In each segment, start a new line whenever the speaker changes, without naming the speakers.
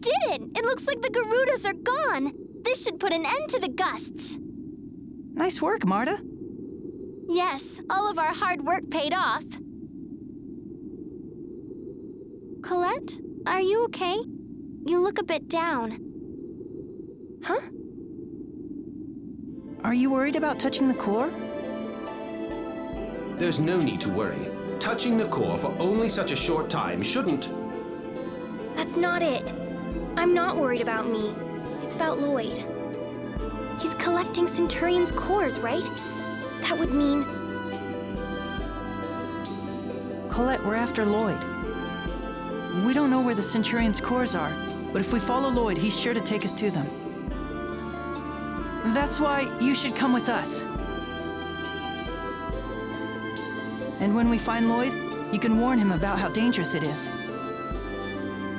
didn't! It looks like the Garudas are gone! This should put an end to the gusts!
Nice work, Marta.
Yes, all of our hard work paid off. Colette, are you okay? You look a bit down. Huh?
Are you worried about touching the core?
There's no need to worry. Touching the core for only such a short time shouldn't...
That's not it. I'm not worried about me. It's about Lloyd. He's collecting Centurion's cores, right? That would mean...
Colette, we're after Lloyd. We don't know where the Centurion's cores are, but if we follow Lloyd, he's sure to take us to them. That's why you should come with us. And when we find Lloyd, you can warn him about how dangerous it is.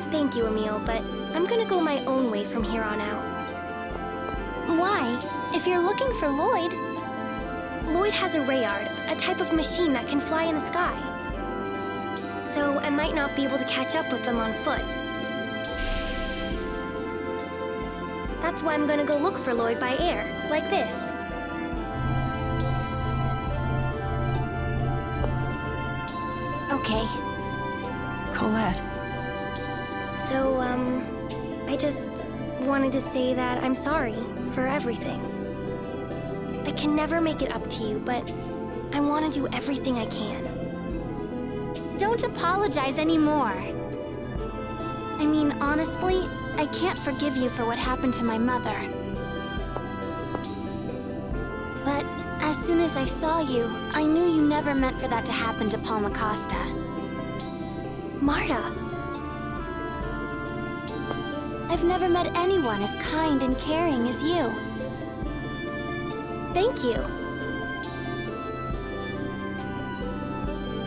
Thank you, Emil, but I'm gonna go my own way from here on out.
Why? If you're looking for Lloyd...
Lloyd has a Rayard, a type of machine that can fly in the sky. So I might not be able to catch up with them on foot. That's why I'm gonna go look for Lloyd by air, like this.
Okay.
Colette.
So, I just wanted to say that I'm sorry for everything. I can never make it up to you, but I want to do everything I can.
Don't apologize anymore. I mean, honestly, I can't forgive you for what happened to my mother. But as soon as I saw you, I knew you never meant for that to happen to Palma Costa.
Marta!
I've never met anyone as kind and caring as you.
Thank you.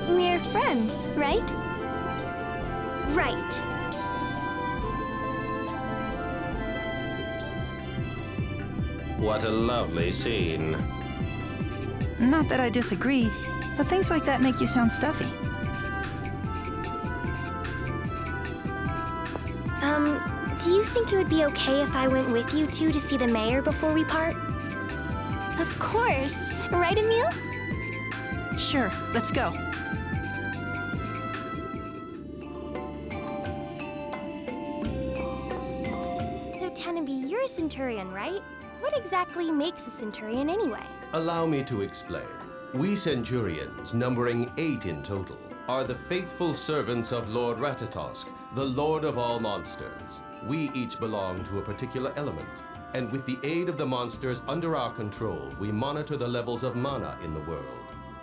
We're friends, right?
Right.
What a lovely scene.
Not that I disagree, but things like that make you sound stuffy.
Do you think it would be okay if I went with you two to see the mayor before we part?
Of course. Right, Emil?
Sure, let's go.
So, Tenenby, you're a Centurion, right? What exactly makes a Centurion anyway?
Allow me to explain. We Centurions, numbering 8 in total, are the faithful servants of Lord Ratatosk, the Lord of all monsters. We each belong to a particular element, and with the aid of the monsters under our control, we monitor the levels of mana in the world.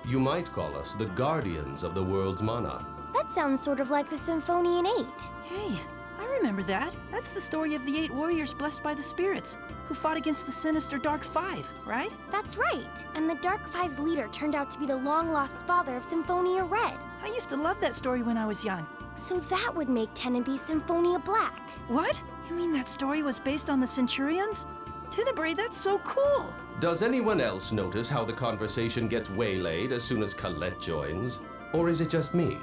You might call us the guardians of the world's mana.
That sounds sort of like the Symphonian 8.
Hey, I remember that. That's the story of the 8 warriors blessed by the spirits, who fought against the sinister Dark Five, right?
That's right. And the Dark Five's leader turned out to be the long-lost father of Symphonia Red.
I used to love that story when I was young.
So that would make Tenenby Symphonia Black.
What? You mean that story was based on the Centurions? Tenebrae, that's so cool!
Does anyone else notice how the conversation gets waylaid as soon as Colette joins? Or is it just me?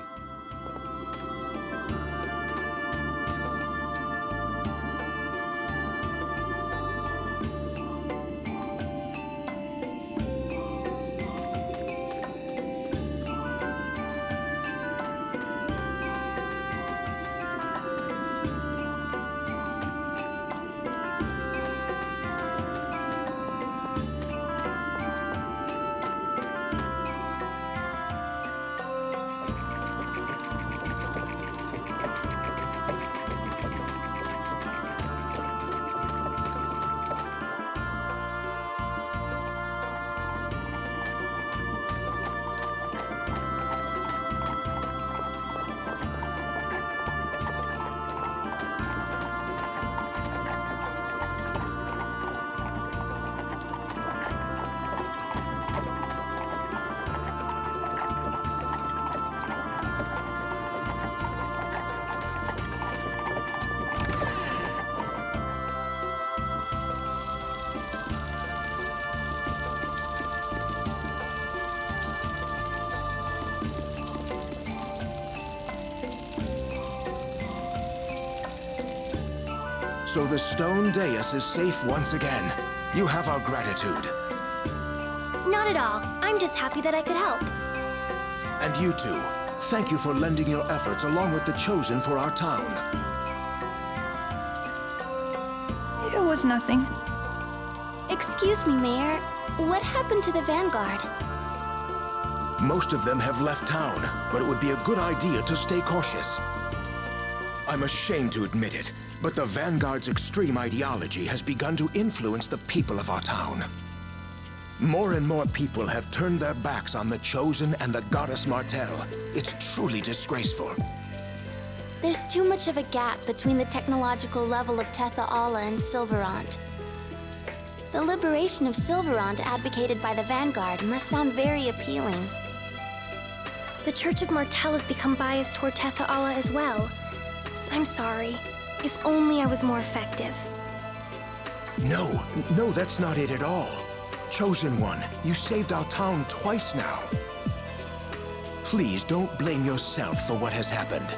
So the stone dais is safe once again. You have our gratitude.
Not at all. I'm just happy that I could help.
And you too. Thank you for lending your efforts along with the Chosen for our town.
It was nothing.
Excuse me, Mayor. What happened to the Vanguard?
Most of them have left town, but it would be a good idea to stay cautious. I'm ashamed to admit it, but the Vanguard's extreme ideology has begun to influence the people of our town. More and more people have turned their backs on the Chosen and the Goddess Martel. It's truly disgraceful.
There's too much of a gap between the technological level of Tetha Alla and Silverant. The liberation of Silverant advocated by the Vanguard must sound very appealing.
The Church of Martel has become biased toward Tetha Alla as well. I'm sorry. If only I was more effective.
No, that's not it at all. Chosen One, you saved our town twice now. Please don't blame yourself for what has happened.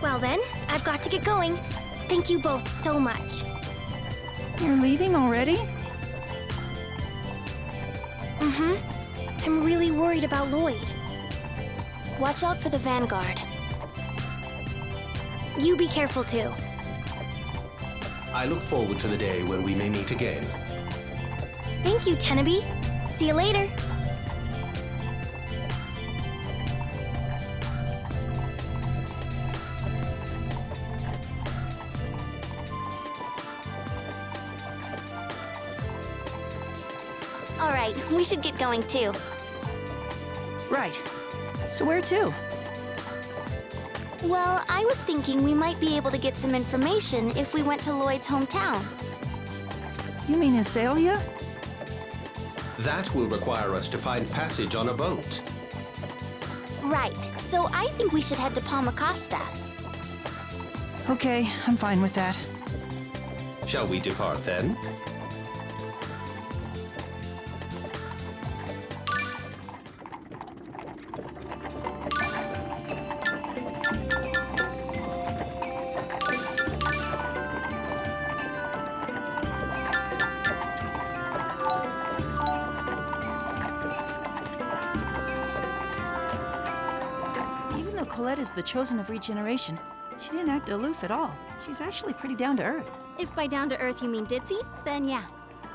Well then, I've got to get going. Thank you both so much.
You're leaving already?
I'm really worried about Lloyd.
Watch out for the Vanguard.
You be careful too.
I look forward to the day when we may meet again.
Thank you, Tenaby. See you later.
All right, we should get going too.
Right. So where to?
Well, I was thinking we might be able to get some information if we went to Lloyd's hometown.
You mean Azalea?
That will require us to find passage on a boat.
Right, so I think we should head to Palmacosta.
Okay, I'm fine with that.
Shall we depart then?
Even though Colette is the chosen of regeneration, she didn't act aloof at all. She's actually pretty down to earth.
If by down to earth you mean ditzy, then yeah.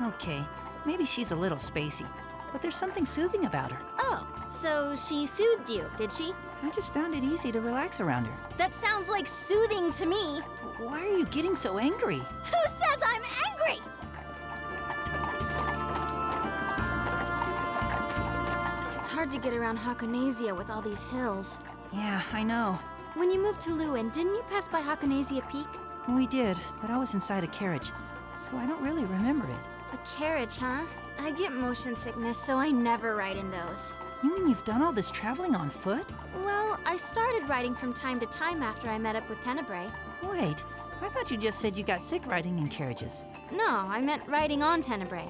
Okay, maybe she's a little spacey, but there's something soothing about her.
Oh, so she soothed you, did she?
I just found it easy to relax around her.
That sounds like soothing to me.
Why are you getting so angry?
Who says I'm angry? It's hard to get around Hakonasia with all these hills.
Yeah, I know.
When you moved to Lewin, didn't you pass by Hakonasia Peak?
We did, but I was inside a carriage, so I don't really remember it.
A carriage, huh? I get motion sickness, so I never ride in those.
You mean you've done all this traveling on foot?
Well, I started riding from time to time after I met up with Tenebrae.
Wait, I thought you just said you got sick riding in carriages.
No, I meant riding on Tenebrae.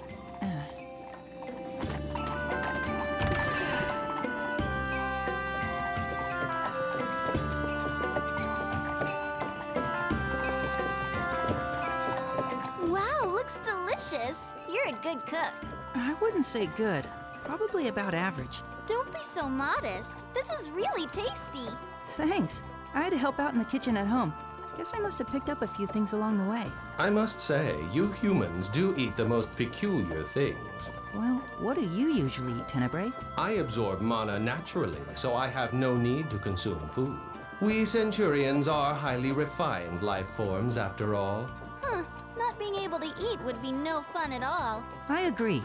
Wow, looks delicious. You're a good cook.
I wouldn't say good. Probably about average.
Don't be so modest. This is really tasty.
Thanks. I had to help out in the kitchen at home. Guess I must have picked up a few things along the way.
I must say, you humans do eat the most peculiar things.
Well, what do you usually eat, Tenebrae?
I absorb mana naturally, so I have no need to consume food. We Centurions are highly refined life forms, after all.
Huh. Not being able to eat would be no fun at all.
I agree.